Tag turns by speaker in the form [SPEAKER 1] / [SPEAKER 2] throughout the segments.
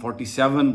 [SPEAKER 1] 47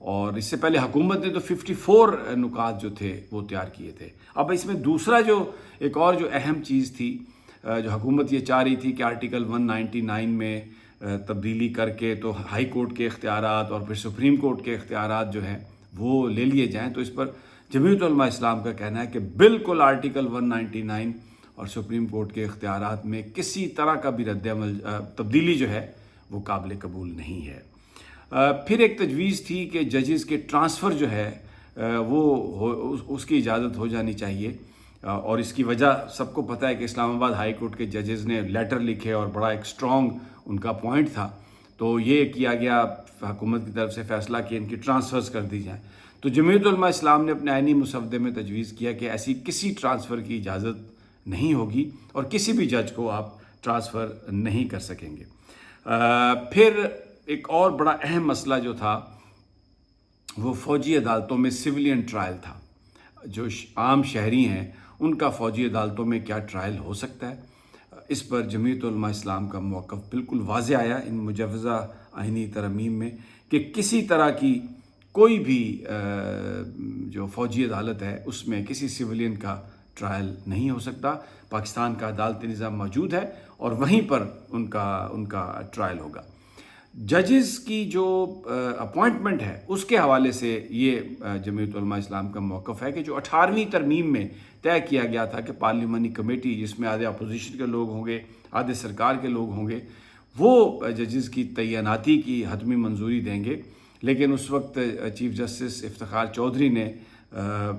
[SPEAKER 1] اور اس سے پہلے حکومت نے تو 54 نکات جو تھے وہ تیار کیے تھے۔ اب اس میں دوسرا جو ایک اور جو اہم چیز تھی، جو حکومت یہ چاہ رہی تھی کہ آرٹیکل 199 میں تبدیلی کر کے تو ہائی کورٹ کے اختیارات اور پھر سپریم کورٹ کے اختیارات جو ہیں وہ لے لیے جائیں، تو اس پر جمعیت علماء اسلام کا کہنا ہے کہ بالکل آرٹیکل 199 اور سپریم کورٹ کے اختیارات میں کسی طرح کا بھی رد عمل تبدیلی جو ہے وہ قابل قبول نہیں ہے۔ پھر ایک تجویز تھی کہ ججز کے ٹرانسفر جو ہے وہ اس کی اجازت ہو جانی چاہیے، اور اس کی وجہ سب کو پتہ ہے کہ اسلام آباد ہائی کورٹ کے ججز نے لیٹر لکھے اور بڑا ایک سٹرونگ ان کا پوائنٹ تھا، تو یہ کیا گیا حکومت کی طرف سے فیصلہ کہ ان کی ٹرانسفرز کر دی جائیں۔ تو جمعیت علماء اسلام نے اپنے آئینی مسودے میں تجویز کیا کہ ایسی کسی ٹرانسفر کی اجازت نہیں ہوگی اور کسی بھی جج کو آپ ٹرانسفر نہیں کر سکیں گے۔ پھر ایک اور بڑا اہم مسئلہ جو تھا وہ فوجی عدالتوں میں سویلین ٹرائل تھا۔ جو عام شہری ہیں ان کا فوجی عدالتوں میں کیا ٹرائل ہو سکتا ہے، اس پر جمعیت علماء اسلام کا موقف بالکل واضح آیا ان مجوزہ آئینی ترمیم میں کہ کسی طرح کی کوئی بھی جو فوجی عدالت ہے اس میں کسی سویلین کا ٹرائل نہیں ہو سکتا۔ پاکستان کا عدالتی نظام موجود ہے اور وہیں پر ان کا ٹرائل ہوگا۔ ججز کی جو اپوائنٹمنٹ ہے اس کے حوالے سے یہ جمعیت علماء اسلام کا موقف ہے کہ جو 18ویں ترمیم میں طے کیا گیا تھا کہ پارلیمانی کمیٹی جس میں آدھے اپوزیشن کے لوگ ہوں گے آدھے سرکار کے لوگ ہوں گے وہ ججز کی تعیناتی کی حتمی منظوری دیں گے، لیکن اس وقت چیف جسٹس افتخار چودھری نے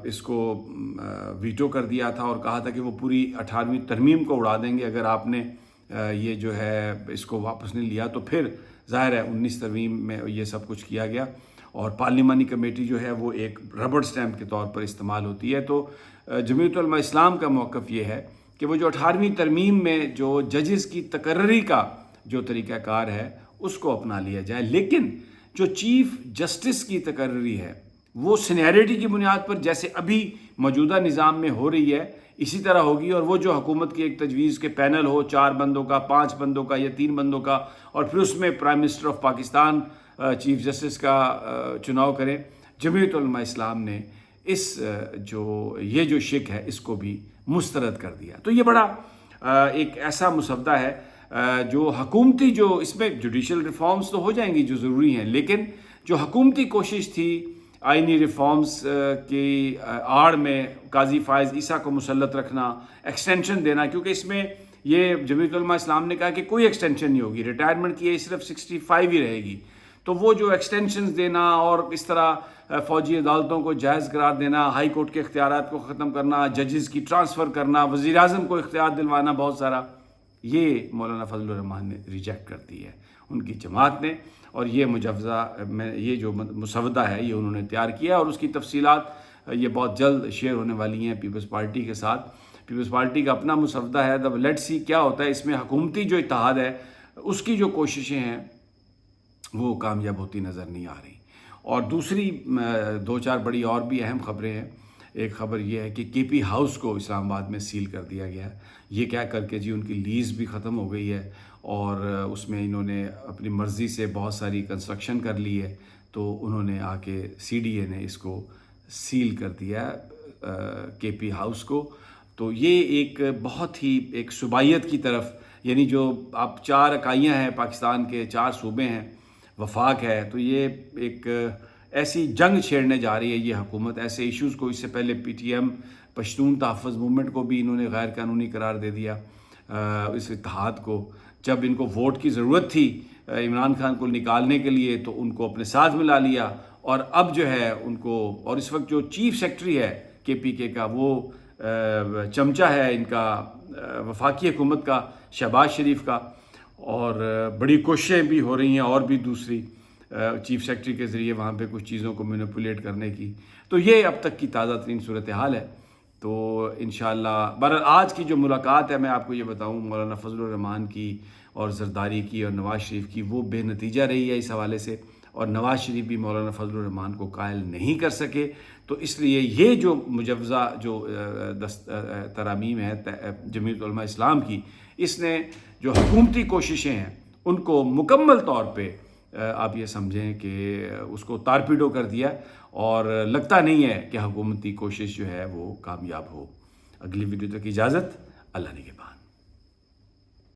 [SPEAKER 1] اس کو ویٹو کر دیا تھا اور کہا تھا کہ وہ پوری 18ویں ترمیم کو اڑا دیں گے اگر آپ نے یہ جو ہے اس کو واپس نہیں لیا۔ تو پھر ظاہر ہے 19 ترمیم میں یہ سب کچھ کیا گیا اور پارلیمانی کمیٹی جو ہے وہ ایک ربڑ سٹیمپ کے طور پر استعمال ہوتی ہے۔ تو جمعیت علماء اسلام کا موقف یہ ہے کہ وہ جو 18ویں ترمیم میں جو ججز کی تقرری کا جو طریقہ کار ہے اس کو اپنا لیا جائے، لیکن جو چیف جسٹس کی تقرری ہے وہ سینیریٹی کی بنیاد پر جیسے ابھی موجودہ نظام میں ہو رہی ہے اسی طرح ہوگی، اور وہ جو حکومت کی ایک تجویز کے پینل ہو 4 بندوں کا 5 بندوں کا یا 3 بندوں کا اور پھر اس میں prime minister of Pakistan chief justice کا چناؤ کریں، جمعیت علماء اسلام نے یہ جو شک ہے اس کو بھی مسترد کر دیا۔ تو یہ بڑا ایک ایسا مسودہ ہے جو حکومتی جو اس میں جوڈیشل ریفارمز تو ہو جائیں گی جو ضروری ہیں، لیکن جو حکومتی کوشش تھی آئینی ریفارمز کی آڑ میں قاضی فائز عیسیٰ کو مسلط رکھنا، ایکسٹینشن دینا، کیونکہ اس میں یہ جمعیت علماء اسلام نے کہا کہ کوئی ایکسٹینشن نہیں ہوگی، ریٹائرمنٹ کی ایج صرف 65 ہی رہے گی، تو وہ جو ایکسٹینشنز دینا اور اس طرح فوجی عدالتوں کو جائز قرار دینا، ہائی کورٹ کے اختیارات کو ختم کرنا، ججز کی ٹرانسفر کرنا، وزیر اعظم کو اختیار دلوانا بہت سارا، یہ مولانا فضل الرحمان نے ریجیکٹ کر دی ہے ان کی جماعت نے، اور یہ مجوزہ میں یہ جو مسودہ ہے یہ انہوں نے تیار کیا اور اس کی تفصیلات یہ بہت جلد شیئر ہونے والی ہیں پیپلز پارٹی کے ساتھ۔ پیپلز پارٹی کا اپنا مسودہ ہے، اب لیٹ سی کیا ہوتا ہے، اس میں حکومتی جو اتحاد ہے اس کی جو کوششیں ہیں وہ کامیاب ہوتی نظر نہیں آ رہی۔ اور دوسری 2-4 بڑی اور بھی اہم خبریں ہیں۔ ایک خبر یہ ہے کہ کے پی ہاؤس کو اسلام آباد میں سیل کر دیا گیا ہے، یہ کیا کر کے ان کی لیز بھی ختم ہو گئی ہے اور اس میں انہوں نے اپنی مرضی سے بہت ساری کنسٹرکشن کر لی ہے، تو انہوں نے آ کے سی ڈی اے نے اس کو سیل کر دیا کے پی ہاؤس کو۔ تو یہ ایک بہت ہی ایک صوبائیت کی طرف، یعنی جو آپ 4 اکائیاں ہیں پاکستان کے 4 صوبے ہیں، وفاق ہے، تو یہ ایک ایسی جنگ چھیڑنے جا رہی ہے یہ حکومت ایسے ایشوز کو۔ اس سے پہلے پی ٹی ایم پشتون تحفظ موومنٹ کو بھی انہوں نے غیر قانونی قرار دے دیا، اس اتحاد کو، جب ان کو ووٹ کی ضرورت تھی عمران خان کو نکالنے کے لیے تو ان کو اپنے ساتھ ملا لیا، اور اب جو ہے ان کو، اور اس وقت جو چیف سیکرٹری ہے کے پی کے کا وہ چمچہ ہے ان کا وفاقی حکومت کا، شہباز شریف کا، اور بڑی کوششیں بھی ہو رہی ہیں اور بھی دوسری چیف سیکرٹری کے ذریعے وہاں پہ کچھ چیزوں کو مینیپولیٹ کرنے کی۔ تو یہ اب تک کی تازہ ترین صورتحال ہے۔ تو انشاءاللہ بہرحال آج کی جو ملاقات ہے میں آپ کو یہ بتاؤں مولانا فضل الرحمان کی اور زرداری کی اور نواز شریف کی، وہ بے نتیجہ رہی ہے اس حوالے سے، اور نواز شریف بھی مولانا فضل الرحمان کو قائل نہیں کر سکے۔ تو اس لیے یہ جو مجوزہ جو ترامیم ہے جمعیت علماء اسلام کی، اس نے جو حکومتی کوششیں ہیں ان کو مکمل طور پہ آپ یہ سمجھیں کہ اس کو تارپیڈو کر دیا، اور لگتا نہیں ہے کہ حکومتی کوشش جو ہے وہ کامیاب ہو۔ اگلی ویڈیو تک اجازت، اللہ نگہبان۔